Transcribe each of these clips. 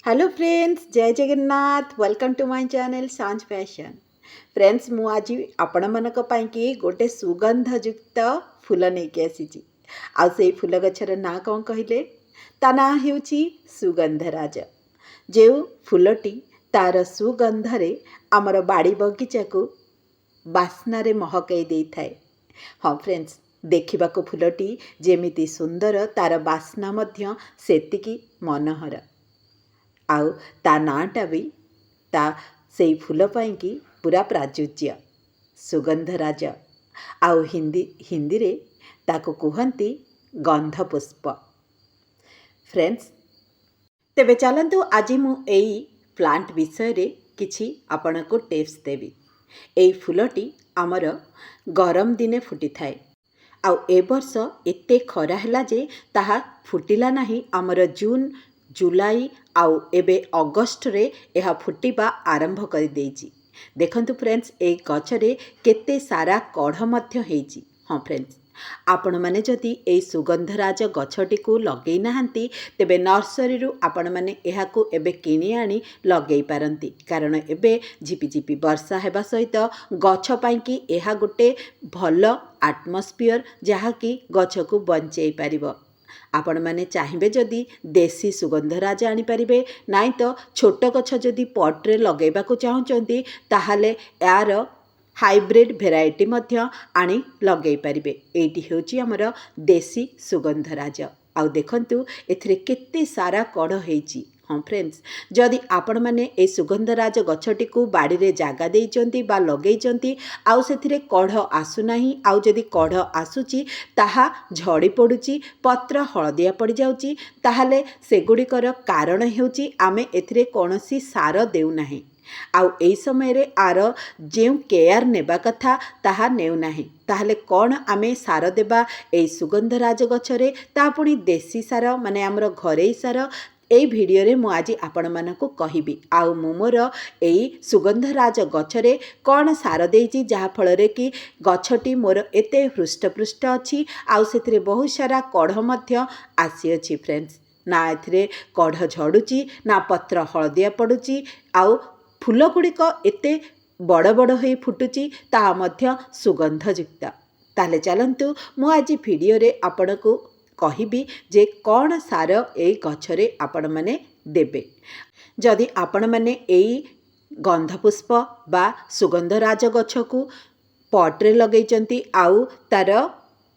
Hello friends, जय Jagannath. Welcome to my channel Sanjh fashion. Friends, मु आज आपण मानक पाई गोटे सुगंधयुक्त फूल नहीं आसी। आई फूल गछर ना कौन कहले, ता ना हेउची सुगंधराज। जो फूलटी तार सुगंधरे आमर बाड़ी बगीचा को बास्नारे महकई दे थाए। हाँ फ्रेंड्स, देखा फूलटी जेमिति सुंदर, तार बास्ना मध्य सेतिकी मनोहर। आउ ता नाटा भी ता से फूल पाई कि पूरा प्राचुर्य सुगंधराज। आउ हिंदी रे ताको कहती गंधपुष्प। फ्रेंड्स, तेबे चलतु आज मु एई प्लांट विषय रे किछि आपण को टिप्स देवी। एई फूलटी आमर गरम दिने फुटी थाए। आउ ए वर्ष एते खरा हैला जे ताहा फुटिला नाही। आमर जून जुलाई आउ एबे अगस्ट रे यह फुटिबा आरंभ कर देइछि। देखंतु फ्रेंड्स, ए गछरे केते सारा कढ़ मध्य हेइछि। हाँ फ्रेंड्स, आपण माने जदि ए सुगंधराज गछटी को लगेई नाहंती, तेबे नर्सरी रु आपण माने एहाकू एबे किनी आनी लगेई पारंती। कारण एबे झिपिझिपि वर्षा हेबा सहित गछ पाई कि एहा गोटे भल आटमॉस्फियर जहा कि गछ को बंचेई पारिबो। आपण माने चाहिए जदि देसी सुगंधराज आनीपारे, नाई तो छोट गछ जदि पट्रे लगेबा को चाहूँगी ताहले यार हाइब्रिड भेराइटी मध्य आनी लगे पारिबे। एटी हेउची हमर देसी सुगंधराज। आउ देखंतु एथिरे केते सारा कढ़ हेइची। हाँ फ्रेंड्स, जदि आपण माने ए सुगंधराज गछटी को बाड़ी रे जागा देइचंती बा लगेइचंती, आउ सेथिरे कढ़ आसु नाही, आउ जदि कढ़ आसुची ताहा झड़ी पड़ुची, पत्र हलदिया पड़ जाउची, ताहाले सेगुड़िकर कारण हेउची आमे एथिरे कोनोसी सार देउ नाही। आउ एई समय रे आर जेउ केयर नेबा कथा ताहा नेउ नाही। ताहले कौन आमे सार देबा एई सुगंधराज गछरे, ता पुणी देसी सार माने हमर घरेई सार। एई वीडियो रे मु आज आपण मानकु कहिबी। आउ मु मोर एई सुगंधराज गछरे कौन सार देइची जहा फल रे कि गछटी मोर एते हृष्टपृष्ट अछि। आउ सेथिरे बहुत सारा कढ़ मध्य आसी अछि। फ्रेंड्स, ना एथिरे कढ़ झड़ुची, ना पत्र हलदिया पड़ुची, आउ फूल गुड़िक एते बड़ बड़ होई फुटुची, ताहा मध्य सुगंधयुक्त। ताले चलंतु मु आज वीडियो रे आपनको कहिबी जे कौन सार ए गछरे आपण माने देबे। जदि आपण माने एई गंधपुष्प बा सुगंधराज गछ को पट्रे लगेइचंती, आउ तार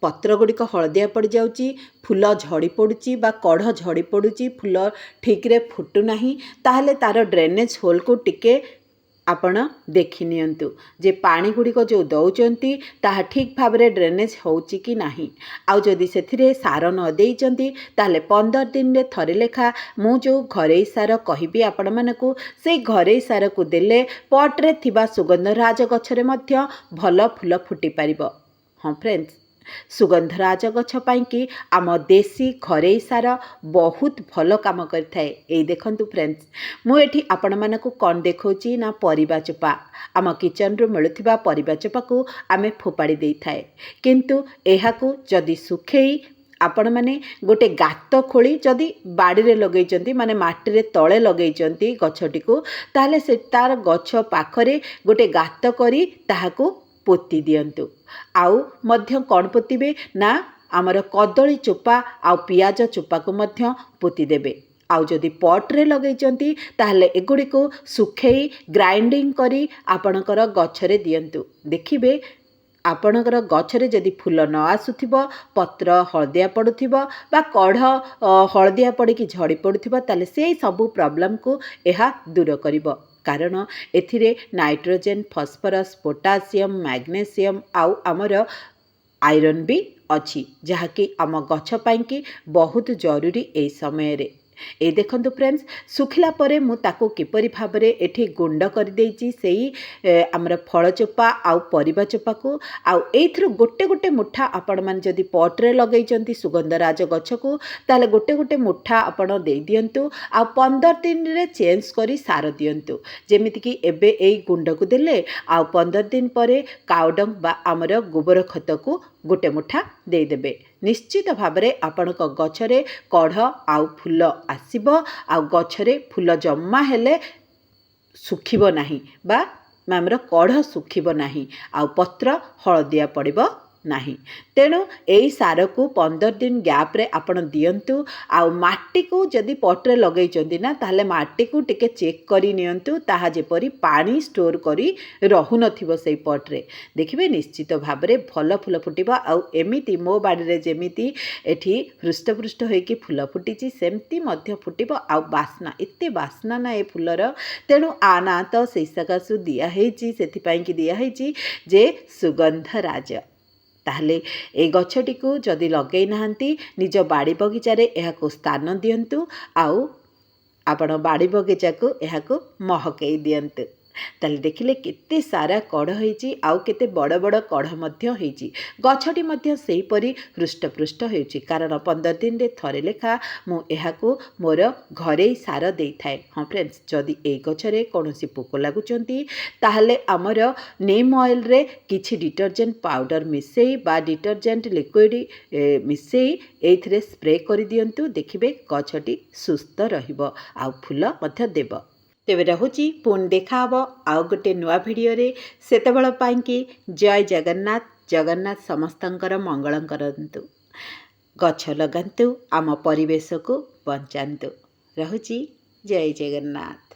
पत्र गुड़िक हलदिया पड़ जाउची, फूल झड़ी पड़ुची बा कढ़ झड़ी पड़ुची, फूल ठीक रे फुटू नाही, ताहले तार ड्रेनेज होल को टिके आपण देखि नियंतु जे पानी गुड़िक जो दौचंती ताहा ठीक भाव रे ड्रेनेज होउची कि नाही। आउ जदि सेथिरे सार न देइचंती ताहले 15 दिन रे थरे लेखा मु जो घरेई सार कहिबी आपण मानकु, से घरेई सार को देले पट रे थिबा सुगंधराज गछरे मध्य भल फूल फुटी पारिबो। हाँ फ्रेंड्स, सुगंधराज गछ पाई कि आम देसी घरेई सार बहुत भल काम करथाए। एई देखंतु फ्रेंड्स, मु एठी आपण मानकु कोन देखौची ना परिबा चोपा। आम किचन रु मिलुथिबा परिबा चोपा को आमे फोपाड़ी देई थाए, किंतु एहाकु जदि सुखेई आपण माने गोटे गात खोली जदि बाड़ी रे लगेइचंती, माने माटी रे तळे लगेइचंती गछटी को, ताहले से तार गछ पाखरे गोटे गात करी ताहाकु पोती दियंतु। आउ मध्य कौन पोतीबे ना आमर कदली चोपा आउ पियाज चोपा को मध्य पोती देबे। आउ जदि पट्रे लगेइचंती ताहले एगुड़ी को सुखेई ग्राइंडिंग करी आपणकर गछरे दियंतु। देखिबे आपणकर गछरे जदि फूल न आसुथिबो, पत्र हलदिया पड़ुथिबो बा कढ़ हलदिया पड़िकी झड़ी पड़ुथिबो, ताहले से सबु प्रॉब्लम को एहा दूर करिबो। कारण एथिरे नाइट्रोजेन, फॉस्फोरस, पोटासियम, मैग्नेशियम आउ आमर आयरन भी अच्छी, जहाँकि आम गछ पाई कि बहुत जरूरी ए समय रे। ए देखंतु फ्रेंड्स, सुखिला परे मु ताको किपरि भाबरे एठी गुंड कर देइची सेई हमर फल चोपा आउ परिबा चोपा को। आउ एथरो गोटे गोटे मुठा आपण मान जदि पट्रे लगेइचंती सुगंधराज गछ को, ताले गोटे गोटे मुठा आपण देई दियंतु। आउ 15 दिन रे चेंज करी सार दियंतु। जेमिति कि एबे एई गुंड को देले, आउ 15 दिन परे काउडंग बा हमर गोबर खत को गोटे मुठा दे देबे। निश्चित भाव में आपण गछरे कढ़ आउ फूल आसीबो आउ गछरे फूल जम्मा हेले सुखिबो नाही बा आमर कढ़ सुखिबो नाही आउ पत्र हलदिया पड़िबो नहीं। तेणु यही सार को 15 दिन गैप रे आपण दियंतु आउ माटी को जदि पटरे लगेइचंदी ना ताहले माटी को टिके चेक करी नियंतु ताहा जेपरी पानी स्टोर करी रहु नथिबो सेई पटरे देखिबे निश्चित भाव में भल फूल फुटिबा आउ एमिति मो बाड़ी रे जेमिति एठी हृष्टपृष्ट होइकी फूल फुटिची सेमती मध्य फुटिबो आउ बास्ना एते बास्ना ना ए फूलर तेणु आ ना तो सेई सकासु दिया हेची सेथि पई कि दिया हेची जे सुगंधराज ताहले ए गछटी को जदि लगे नाहंती निज बाड़ी बगीचार यह स्थान दियंतु आउ आपण बाड़ी बगीचा को यह महकई दियंतु ताले देखिले केते सारा कढ़ होईची आउ केते बड़ बड़ कढ़ मध्य होईची गछटी मध्य सेही परी हृष्टपृष्ट होईची कारण 15 दिन रे थरे लेखा मु एहाकू मोर घरे सार देई थाए। हाँ फ्रेंड्स जदि ए गछरे कोनोसी पोक लागुचंती ताहले हमर नीम ऑयल रे किछि डिटर्जेंट पाउडर मिसेई बा डिटर्जेंट लिक्विड मिसेई एथिरे स्प्रे करि दियंतु देखिबे गछटी सुस्थ रहिबो आउ फूल मध्य देबो। तेबे रहुची पुणी देखा आउ गोटे नुआ भिडियो रे सेतेबेल पाई कि जय जगन्नाथ जगन्नाथ समस्तंकर मंगल करंतु गछ लगांतु आम परिवेश को बंचातु। रहुची जय जगन्नाथ।